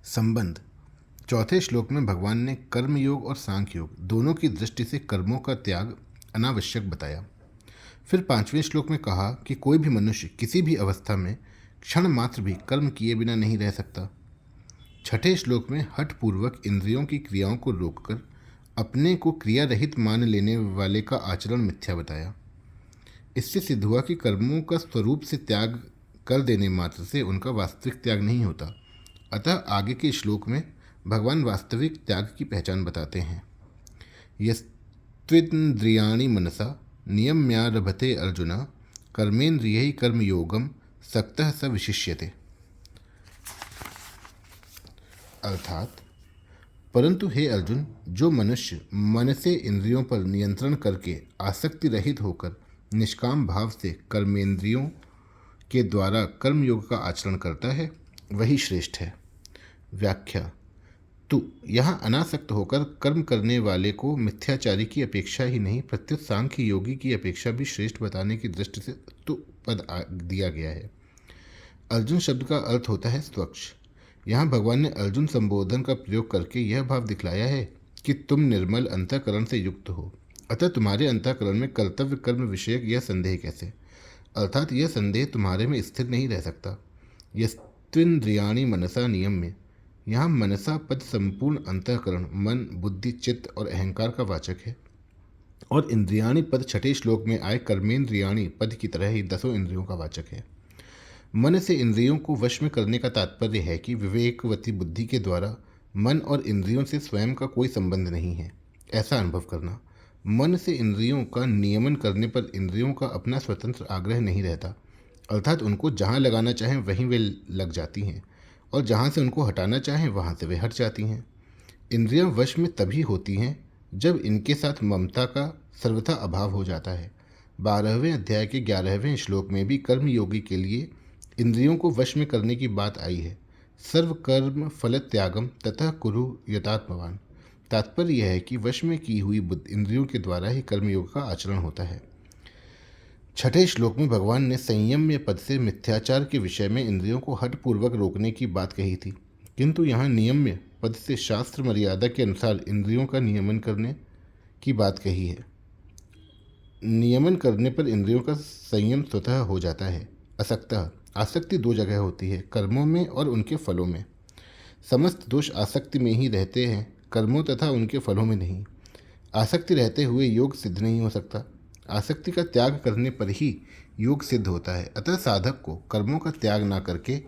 संबंध। चौथे श्लोक में भगवान ने कर्मयोग और सांख्य योग दोनों की दृष्टि से कर्मों का त्याग अनावश्यक बताया। फिर पांचवें श्लोक में कहा कि कोई भी मनुष्य किसी भी अवस्था में क्षण मात्र भी कर्म किए बिना नहीं रह सकता। छठे श्लोक में हठ पूर्वक इंद्रियों की क्रियाओं को रोककर अपने को क्रिया रहित मान लेने वाले का आचरण मिथ्या बताया। इससे सिद्ध हुआ कि कर्मों का स्वरूप से त्याग कर देने मात्र से उनका वास्तविक त्याग नहीं होता। अतः आगे के श्लोक में भगवान वास्तविक त्याग की पहचान बताते हैं। यस्त्विन्द्रियाणि मनसा नियम्यारभते अर्जुन कर्मेन्द्रियैः कर्मयोगम सक्तः स विशिष्यते। अर्थात, परंतु हे अर्जुन, जो मनुष्य मन से इंद्रियों पर नियंत्रण करके आसक्ति रहित होकर निष्काम भाव से कर्मेंद्रियों के द्वारा कर्मयोग का आचरण करता है, वही श्रेष्ठ है। व्याख्या। तो यहाँ अनासक्त होकर कर्म करने वाले को मिथ्याचारी की अपेक्षा ही नहीं, प्रत्युत सांख्य योगी की अपेक्षा भी श्रेष्ठ बताने की दृष्टि से तु पद दिया गया है। अर्जुन शब्द का अर्थ होता है स्वच्छ। यहाँ भगवान ने अर्जुन संबोधन का प्रयोग करके यह भाव दिखलाया है कि तुम निर्मल अंतःकरण से युक्त हो, अतः तुम्हारे अंतःकरण में कर्तव्य कर्म विषयक यह संदेह कैसे, अर्थात यह संदेह तुम्हारे में स्थिर नहीं रह सकता। यस्त्विन्द्रियाणि मनसा नियम्य, यहाँ मनसा पद संपूर्ण अंतःकरण, मन, बुद्धि, चित्त और अहंकार का वाचक है, और इंद्रियाणि पद छठे श्लोक में आए कर्मेंद्रियाणि पद की तरह ही 10 इंद्रियों का वाचक है। मन से इंद्रियों को वश में करने का तात्पर्य है कि विवेकवती बुद्धि के द्वारा मन और इंद्रियों से स्वयं का कोई संबंध नहीं है, ऐसा अनुभव करना। मन से इंद्रियों का नियमन करने पर इंद्रियों का अपना स्वतंत्र आग्रह नहीं रहता, अर्थात उनको जहाँ लगाना चाहें वहीं वे लग जाती हैं, और जहाँ से उनको हटाना चाहें वहाँ से वे हट जाती हैं। इंद्रियां वश में तभी होती हैं जब इनके साथ ममता का सर्वथा अभाव हो जाता है। 12वें अध्याय के 11वें श्लोक में भी कर्मयोगी के लिए इंद्रियों को वश में करने की बात आई है। सर्व कर्म फल त्यागम ततः कुरु यतात्मवान। तात्पर्य यह है कि वश में की हुई बुद्धि इंद्रियों के द्वारा ही कर्मयोग का आचरण होता है। छठे श्लोक में भगवान ने संयम्य पद से मिथ्याचार के विषय में इंद्रियों को हठपूर्वक रोकने की बात कही थी, किंतु यहाँ नियम्य पद से शास्त्र मर्यादा के अनुसार इंद्रियों का नियमन करने की बात कही है। नियमन करने पर इंद्रियों का संयम स्वतः हो जाता है। असक्तः, आसक्ति 2 जगह होती है, कर्मों में और उनके फलों में। समस्त दोष आसक्ति में ही रहते हैं, कर्मों तथा उनके फलों में नहीं। आसक्ति रहते हुए योग सिद्ध नहीं हो सकता। आसक्ति का त्याग करने पर ही योग सिद्ध होता है। अतः साधक को कर्मों का त्याग ना करके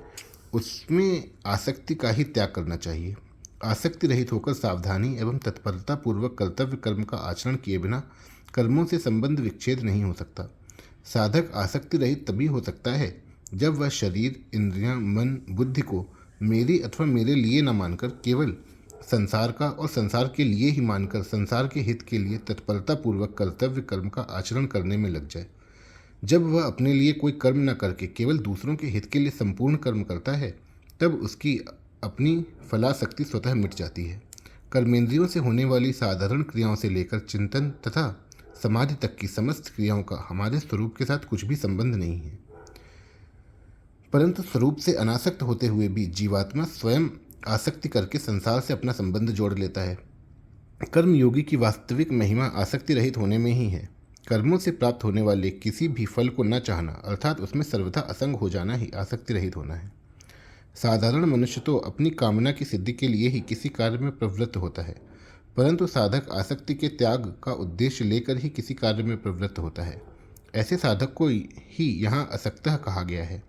उसमें आसक्ति का ही त्याग करना चाहिए। आसक्ति रहित होकर सावधानी एवं तत्परता पूर्वक कर्तव्य कर्म का आचरण किए बिना कर्मों से संबंध विच्छेद नहीं हो सकता। साधक आसक्ति रहित तभी हो सकता है जब वह शरीर, इंद्रियां, मन, बुद्धि को मेरी अथवा मेरे लिए न मानकर केवल संसार का और संसार के लिए ही मानकर संसार के हित के लिए तत्परता पूर्वक कर्तव्य कर्म का आचरण करने में लग जाए। जब वह अपने लिए कोई कर्म न करके केवल दूसरों के हित के लिए संपूर्ण कर्म करता है, तब उसकी अपनी फलासक्ति स्वतः मिट जाती है। कर्मेंद्रियों से होने वाली साधारण क्रियाओं से लेकर चिंतन तथा समाधि तक की समस्त क्रियाओं का हमारे स्वरूप के साथ कुछ भी संबंध नहीं है, परंतु स्वरूप से अनासक्त होते हुए भी जीवात्मा स्वयं आसक्ति करके संसार से अपना संबंध जोड़ लेता है। कर्मयोगी की वास्तविक महिमा आसक्ति रहित होने में ही है। कर्मों से प्राप्त होने वाले किसी भी फल को न चाहना, अर्थात उसमें सर्वथा असंग हो जाना ही आसक्ति रहित होना है। साधारण मनुष्य तो अपनी कामना की सिद्धि के लिए ही किसी कार्य में प्रवृत्त होता है, परंतु साधक आसक्ति के त्याग का उद्देश्य लेकर ही किसी कार्य में प्रवृत्त होता है। ऐसे साधक को ही यहाँ असक्तः कहा गया है।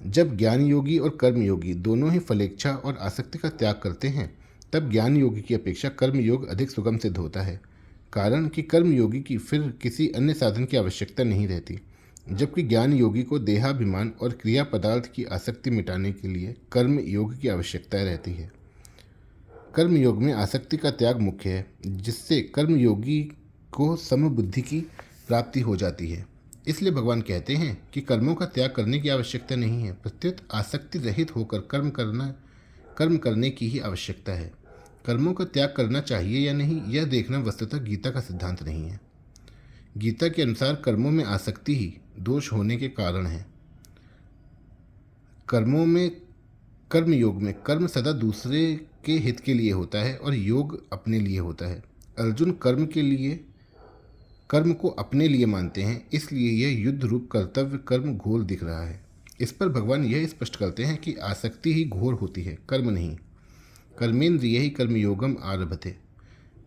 जब ज्ञान योगी और कर्मयोगी दोनों ही फलेच्छा और आसक्ति का त्याग करते हैं, तब ज्ञान योगी की अपेक्षा कर्मयोग अधिक सुगम सिद्ध होता है, कारण कि कर्मयोगी की फिर किसी अन्य साधन की आवश्यकता नहीं रहती, जबकि ज्ञान योगी को देहाभिमान और क्रिया पदार्थ की आसक्ति मिटाने के लिए कर्म योग की आवश्यकता रहती है। कर्मयोग में आसक्ति का त्याग मुख्य है, जिससे कर्मयोगी को समबुद्धि की प्राप्ति हो जाती है। इसलिए भगवान कहते हैं कि कर्मों का त्याग करने की आवश्यकता नहीं है, प्रत्युत आसक्ति रहित होकर कर्म करने की ही आवश्यकता है। कर्मों का त्याग करना चाहिए या नहीं, यह देखना वस्तुतः गीता का सिद्धांत नहीं है। गीता के अनुसार कर्मों में आसक्ति ही दोष होने के कारण है। कर्मों में कर्म योग में कर्म सदा दूसरे के हित के लिए होता है और योग अपने लिए होता है। अर्जुन कर्म को अपने लिए मानते हैं, इसलिए यह युद्ध रूप कर्तव्य कर्म घोर दिख रहा है। इस पर भगवान यह स्पष्ट करते हैं कि आसक्ति ही घोर होती है, कर्म नहीं। कर्मेंद्रिय ही कर्मयोगम आरभते।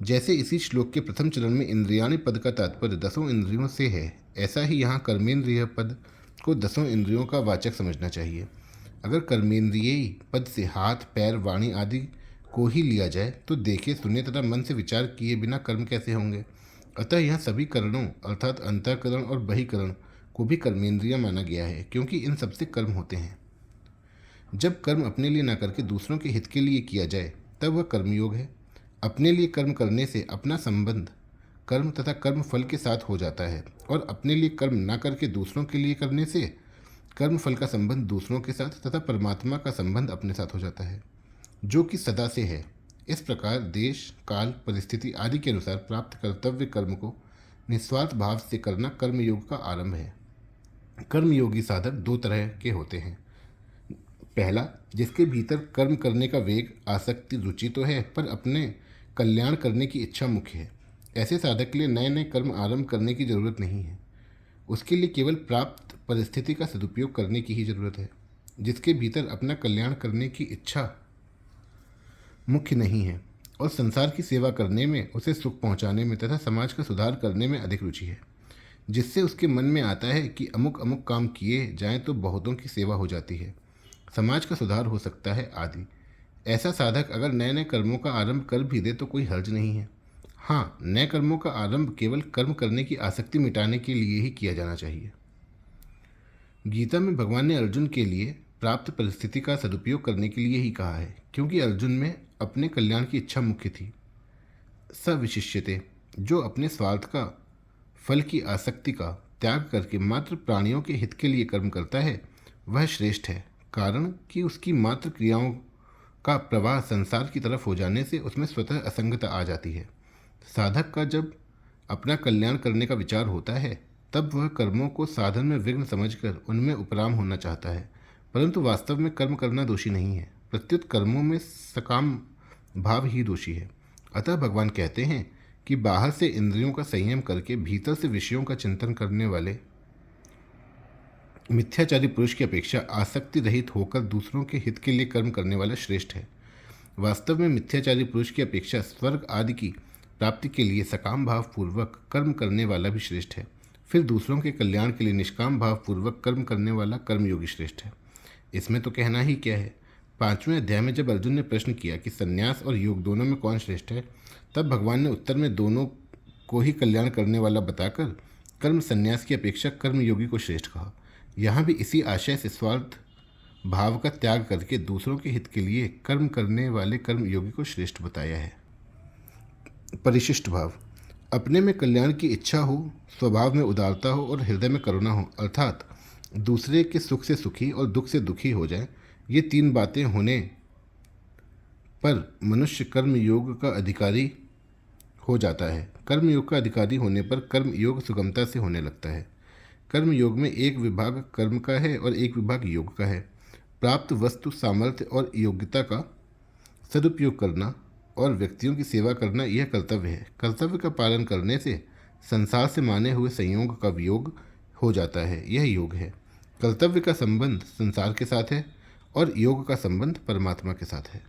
जैसे इसी श्लोक के प्रथम चरण में इंद्रियाणि पद का तात्पर्य 10 इंद्रियों से है, ऐसा ही यहाँ कर्मेंद्रिय पद को 10 इंद्रियों का वाचक समझना चाहिए। अगर कर्मेंद्रिय पद से हाथ, पैर, वाणी आदि को ही लिया जाए तो देखे, सुने तथा मन से विचार किए बिना कर्म कैसे होंगे। अतः यह सभी करणों अर्थात अंतःकरण और बहिकरण को भी कर्मेंद्रिय माना गया है, क्योंकि इन सबसे कर्म होते हैं। जब कर्म अपने लिए न करके दूसरों के हित के लिए किया जाए तब वह कर्मयोग है। अपने लिए कर्म करने से अपना संबंध कर्म तथा कर्म फल के साथ हो जाता है, और अपने लिए कर्म न करके दूसरों के लिए करने से कर्म फल का संबंध दूसरों के साथ तथा परमात्मा का संबंध अपने साथ हो जाता है, जो कि सदा से है। इस प्रकार देश, काल, परिस्थिति आदि के अनुसार प्राप्त कर्तव्य कर्म को निस्वार्थ भाव से करना कर्मयोग का आरंभ है। कर्मयोगी साधक 2 तरह के होते हैं। पहला, जिसके भीतर कर्म करने का वेग, आसक्ति, रुचि तो है, पर अपने कल्याण करने की इच्छा मुख्य है। ऐसे साधक के लिए नए नए कर्म आरंभ करने की जरूरत नहीं है, उसके लिए केवल प्राप्त परिस्थिति का सदुपयोग करने की ही जरूरत है। जिसके भीतर अपना कल्याण करने की इच्छा मुख्य नहीं है और संसार की सेवा करने में, उसे सुख पहुंचाने में तथा समाज का सुधार करने में अधिक रुचि है, जिससे उसके मन में आता है कि अमुक अमुक काम किए जाएं तो बहुतों की सेवा हो जाती है, समाज का सुधार हो सकता है आदि। ऐसा साधक अगर नए नए कर्मों का आरंभ कर भी दे तो कोई हर्ज नहीं है। हाँ, नए कर्मों का आरंभ केवल कर्म करने की आसक्ति मिटाने के लिए ही किया जाना चाहिए। गीता में भगवान ने अर्जुन के लिए प्राप्त परिस्थिति का सदुपयोग करने के लिए ही कहा है, क्योंकि अर्जुन में अपने कल्याण की इच्छा मुख्य थी। सविशिष्यते, जो अपने स्वार्थ का, फल की आसक्ति का त्याग करके मात्र प्राणियों के हित के लिए कर्म करता है, वह श्रेष्ठ है। कारण कि उसकी मात्र क्रियाओं का प्रवाह संसार की तरफ हो जाने से उसमें स्वतः असंगता आ जाती है। साधक का जब अपना कल्याण करने का विचार होता है तब वह कर्मों को साधन में विघ्न समझकर उनमें उपराम होना चाहता है, परंतु वास्तव में कर्म करना दोषी नहीं है, प्रत्युत कर्मों में सकाम भाव ही दोषी है। अतः भगवान कहते हैं कि बाहर से इंद्रियों का संयम करके भीतर से विषयों का चिंतन करने वाले मिथ्याचारी पुरुष की अपेक्षा आसक्ति रहित होकर दूसरों के हित के लिए कर्म करने वाला श्रेष्ठ है। वास्तव में मिथ्याचारी पुरुष की अपेक्षा स्वर्ग आदि की प्राप्ति के लिए सकाम भाव पूर्वक कर्म करने वाला भी श्रेष्ठ है। फिर दूसरों के कल्याण के लिए निष्काम भाव पूर्वक कर्म करने वाला कर्मयोगी श्रेष्ठ है। इसमें तो कहना ही क्या है। 5वें अध्याय में जब अर्जुन ने प्रश्न किया कि संन्यास और योग दोनों में कौन श्रेष्ठ है, तब भगवान ने उत्तर में दोनों को ही कल्याण करने वाला बताकर कर्म संन्यास की अपेक्षा कर्मयोगी को श्रेष्ठ कहा। यहाँ भी इसी आशय से स्वार्थ भाव का त्याग करके दूसरों के हित के लिए कर्म करने वाले कर्मयोगी को श्रेष्ठ बताया है। परिशिष्ट भाव, अपने में कल्याण की इच्छा हो, स्वभाव में उदारता हो और हृदय में करुणा हो, अर्थात दूसरे के सुख से सुखी और दुख से दुखी हो जाए। ये 3 बातें होने पर मनुष्य कर्मयोग का अधिकारी हो जाता है। कर्मयोग का अधिकारी होने पर कर्मयोग सुगमता से होने लगता है। कर्मयोग में एक विभाग कर्म का है और एक विभाग योग का है। प्राप्त वस्तु, सामर्थ्य और योग्यता का सदुपयोग करना और व्यक्तियों की सेवा करना यह कर्तव्य है। कर्तव्य का पालन करने से संसार से माने हुए संयोग का वियोग हो जाता है, यह योग है। कर्तव्य का संबंध संसार के साथ है और योग का संबंध परमात्मा के साथ है।